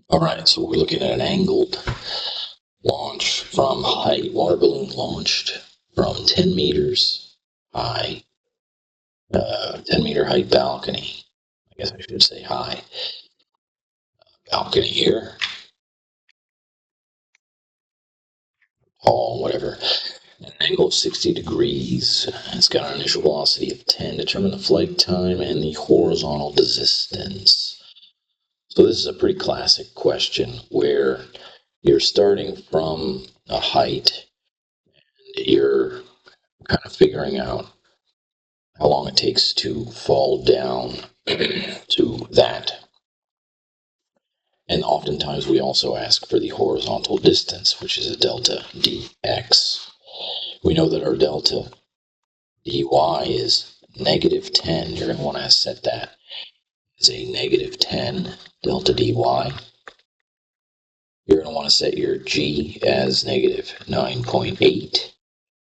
All right, so we're looking at an angled launch from height, water balloon launched from 10 meters high, 10-meter height balcony. I guess I should say high balcony here, tall, whatever. An angle of 60 degrees. It's got an initial velocity of 10. Determine the flight time and the horizontal distance. So this is a pretty classic question where you're starting from a height and you're kind of figuring out how long it takes to fall down to that. And oftentimes we also ask for the horizontal distance, which is a delta dx. We know that our delta dy is negative 10. You're going to want to set that as a negative 10 delta dy. You're going to want to set your g as negative 9.8.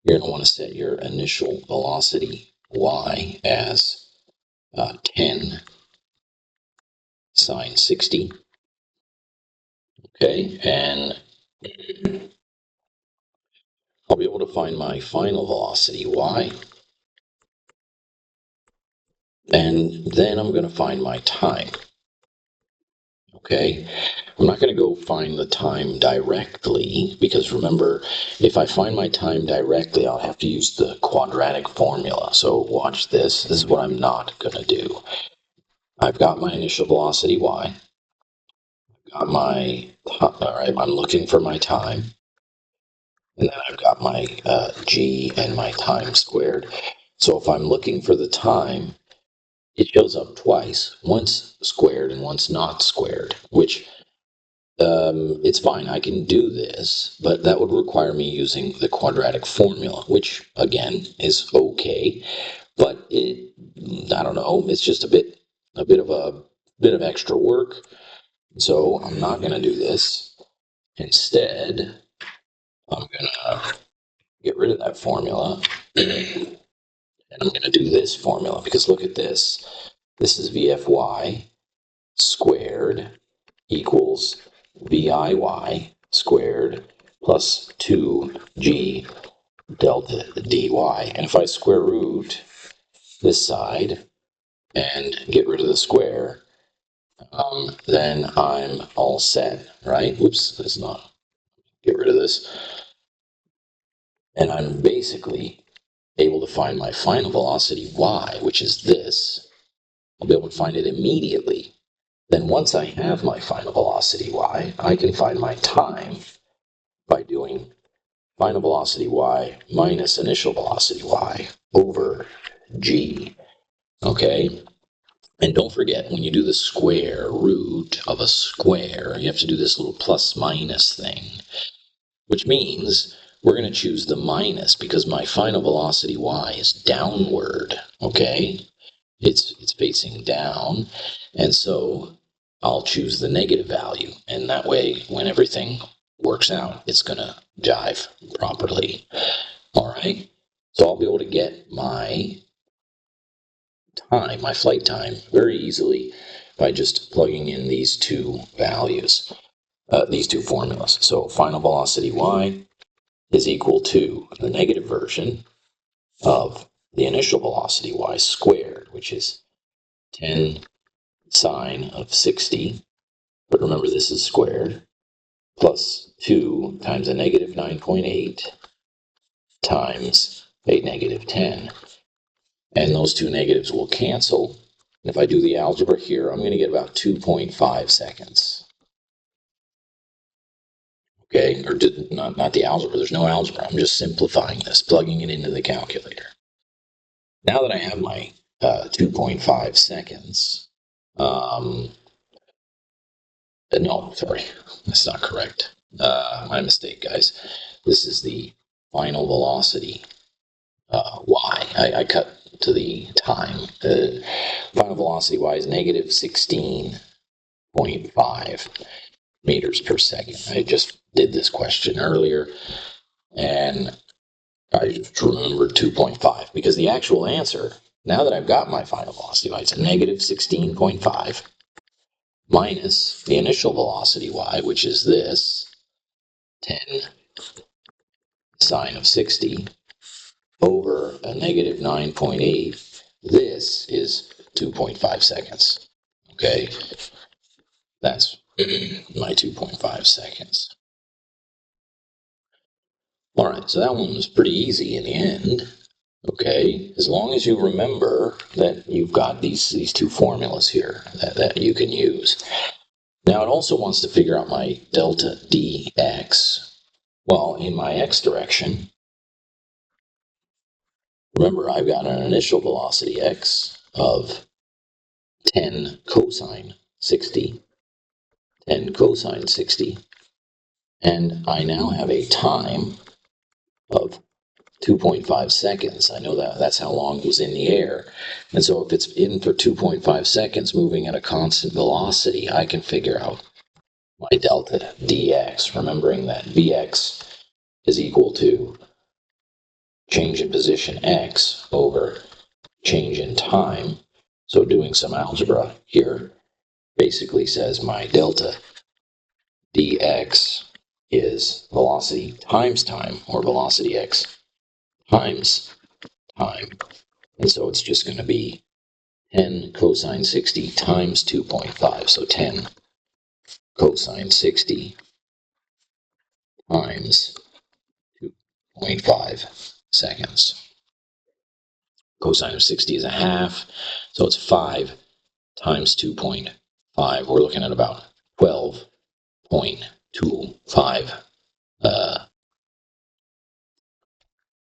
You're going to want to set your initial velocity y as 10 sine 60. Okay, and I'll be able to find my final velocity y. And then I'm going to find my time. Okay, I'm not going to go find the time directly because remember, if I find my time directly, I'll have to use the quadratic formula. So watch this. This is what I'm not going to do. I've got my initial velocity y. Got my, all right, I'm looking for my time. And then I've got my g and my time squared. So if I'm looking for the time, it shows up twice, once squared and once not squared, which it's fine. I can do this, but that would require me using the quadratic formula, which again is okay, but I don't know, it's just a bit of extra work. So I'm not going to do this. Instead, I'm going to get rid of that formula. And I'm going to do this formula because look at this. This is VFY squared equals VIY squared plus 2G delta dy. And if I square root this side and get rid of the square, then I'm all set, right? Oops, that's not. Get rid of this. And I'm basically able to find my final velocity y, which is this. I'll be able to find it immediately. Then once I have my final velocity y, I can find my time by doing final velocity y minus initial velocity y over g. Okay? And don't forget, when you do the square root of a square, you have to do this little plus minus thing, which means we're going to choose the minus because my final velocity y is downward. Okay? It's facing down, and so I'll choose the negative value, and that way when everything works out, it's going to jive properly. All right, so I'll be able to get my time, my flight time, very easily by just plugging in these two values, these two formulas. So final velocity y is equal to the negative version of the initial velocity y squared, which is 10 sine of 60, but remember this is squared, plus 2 times a negative 9.8 times a negative 10. And those two negatives will cancel. If I do the algebra here, I'm going to get about 2.5 seconds. Okay, or not the algebra, there's no algebra. I'm just simplifying this, plugging it into the calculator. Now that I have my 2.5 seconds, no, sorry, that's not correct. My mistake, guys. This is the final velocity y. I cut to the time. Final velocity y is negative 16.5 meters per second. I just did this question earlier, and I just remembered 2.5 because the actual answer, now that I've got my final velocity y, it's a negative 16.5 minus the initial velocity y, which is this, 10 sine of 60, over a negative 9.8. This is 2.5 seconds. Okay, that's my 2.5 seconds. All right, so that one was pretty easy in the end. Okay, as long as you remember that you've got these two formulas here that you can use. Now it also wants to figure out my delta dx. Well, in my x direction, remember I've got an initial velocity x of 10 cosine 60, 10 cosine 60, and I now have a time of 2.5 seconds. I know that's how long it was in the air. And so if it's in for 2.5 seconds moving at a constant velocity, I can figure out my delta dx, remembering that vx is equal to change in position x over change in time. So doing some algebra here basically says my delta dx is velocity times time, or velocity x times time. And so it's just going to be 10 cosine 60 times 2.5. So 10 cosine 60 times 2.5 seconds. Cosine of 60 is a half, so it's 5 times 2.5. We're looking at about 12.25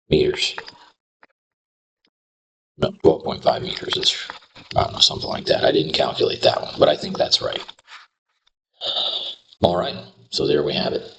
meters. No, 12.5 meters is, I don't know, something like that. I didn't calculate that one, but I think that's right. All right, so there we have it.